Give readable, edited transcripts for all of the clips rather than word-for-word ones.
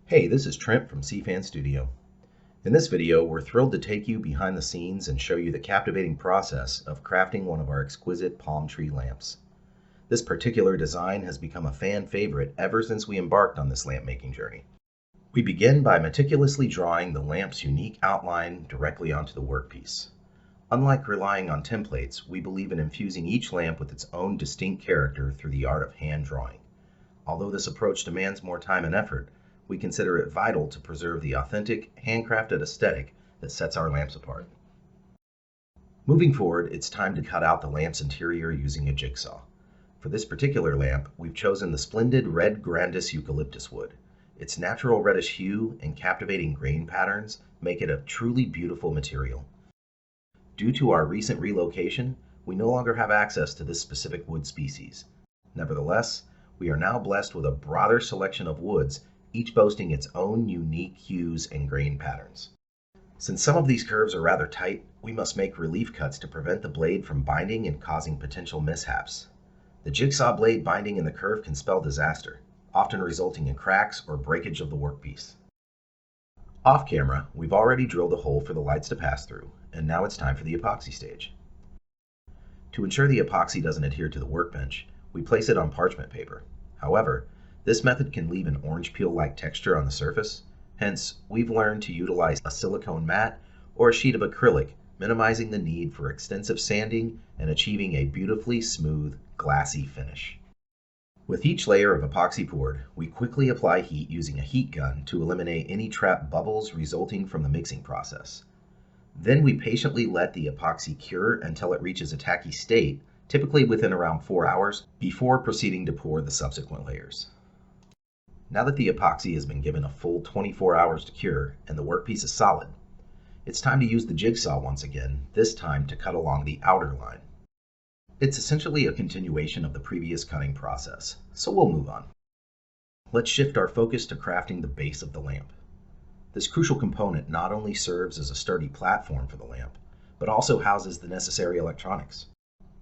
Hey, this is Trent from CFan Studio. In this video, we're thrilled to take you behind the scenes and show you the captivating process of crafting one of our exquisite palm tree lamps. This particular design has become a fan favorite ever since we embarked on this lamp making journey. We begin by meticulously drawing the lamp's unique outline directly onto the workpiece. Unlike relying on templates, we believe in infusing each lamp with its own distinct character through the art of hand drawing. Although this approach demands more time and effort, we consider it vital to preserve the authentic, handcrafted aesthetic that sets our lamps apart. Moving forward, it's time to cut out the lamp's interior using a jigsaw. For this particular lamp, we've chosen the splendid red Grandis eucalyptus wood. Its natural reddish hue and captivating grain patterns make it a truly beautiful material. Due to our recent relocation, we no longer have access to this specific wood species. Nevertheless, we are now blessed with a broader selection of woods, each boasting its own unique hues and grain patterns. Since some of these curves are rather tight, we must make relief cuts to prevent the blade from binding and causing potential mishaps. The jigsaw blade binding in the curve can spell disaster, often resulting in cracks or breakage of the workpiece. Off camera, we've already drilled a hole for the lights to pass through, and now it's time for the epoxy stage. To ensure the epoxy doesn't adhere to the workbench, we place it on parchment paper. However, this method can leave an orange peel-like texture on the surface. Hence, we've learned to utilize a silicone mat or a sheet of acrylic, minimizing the need for extensive sanding and achieving a beautifully smooth, glassy finish. With each layer of epoxy poured, we quickly apply heat using a heat gun to eliminate any trapped bubbles resulting from the mixing process. Then we patiently let the epoxy cure until it reaches a tacky state, typically within around 4 hours, before proceeding to pour the subsequent layers. Now that the epoxy has been given a full 24 hours to cure and the workpiece is solid, it's time to use the jigsaw once again, this time to cut along the outer line. It's essentially a continuation of the previous cutting process, so we'll move on. Let's shift our focus to crafting the base of the lamp. This crucial component not only serves as a sturdy platform for the lamp, but also houses the necessary electronics.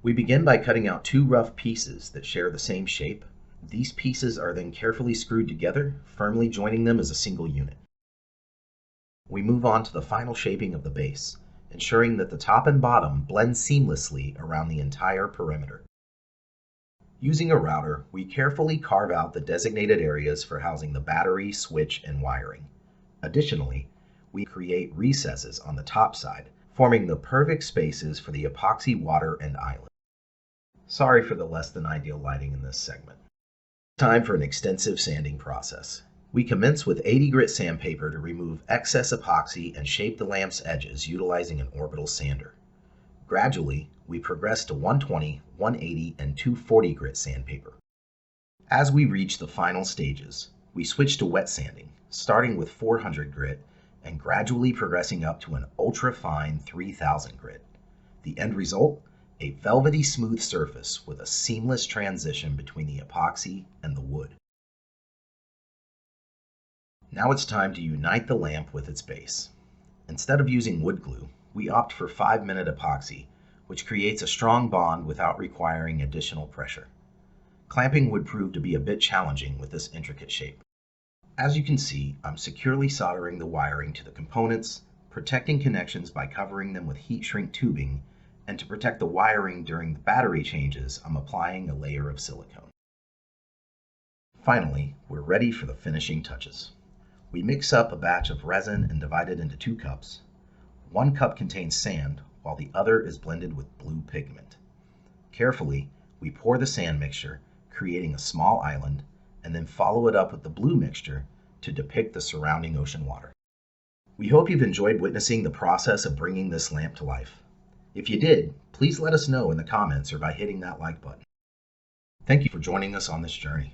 We begin by cutting out 2 rough pieces that share the same shape. These pieces are then carefully screwed together, firmly joining them as a single unit. We move on to the final shaping of the base, ensuring that the top and bottom blend seamlessly around the entire perimeter. Using a router, we carefully carve out the designated areas for housing the battery, switch, and wiring. Additionally, we create recesses on the top side, forming the perfect spaces for the epoxy water and island. Sorry for the less than ideal lighting in this segment. Time for an extensive sanding process. We commence with 80 grit sandpaper to remove excess epoxy and shape the lamp's edges utilizing an orbital sander. Gradually, we progress to 120, 180, and 240 grit sandpaper. As we reach the final stages, we switch to wet sanding, starting with 400 grit and gradually progressing up to an ultra-fine 3000 grit. The end result? A velvety smooth surface with a seamless transition between the epoxy and the wood. Now it's time to unite the lamp with its base. Instead of using wood glue, we opt for 5-minute epoxy, which creates a strong bond without requiring additional pressure. Clamping would prove to be a bit challenging with this intricate shape. As you can see, I'm securely soldering the wiring to the components, protecting connections by covering them with heat shrink tubing, and to protect the wiring during the battery changes, I'm applying a layer of silicone. Finally, we're ready for the finishing touches. We mix up a batch of resin and divide it into 2 cups. 1 cup contains sand, while the other is blended with blue pigment. Carefully, we pour the sand mixture, creating a small island, and then follow it up with the blue mixture to depict the surrounding ocean water. We hope you've enjoyed witnessing the process of bringing this lamp to life. If you did, please let us know in the comments or by hitting that like button. Thank you for joining us on this journey.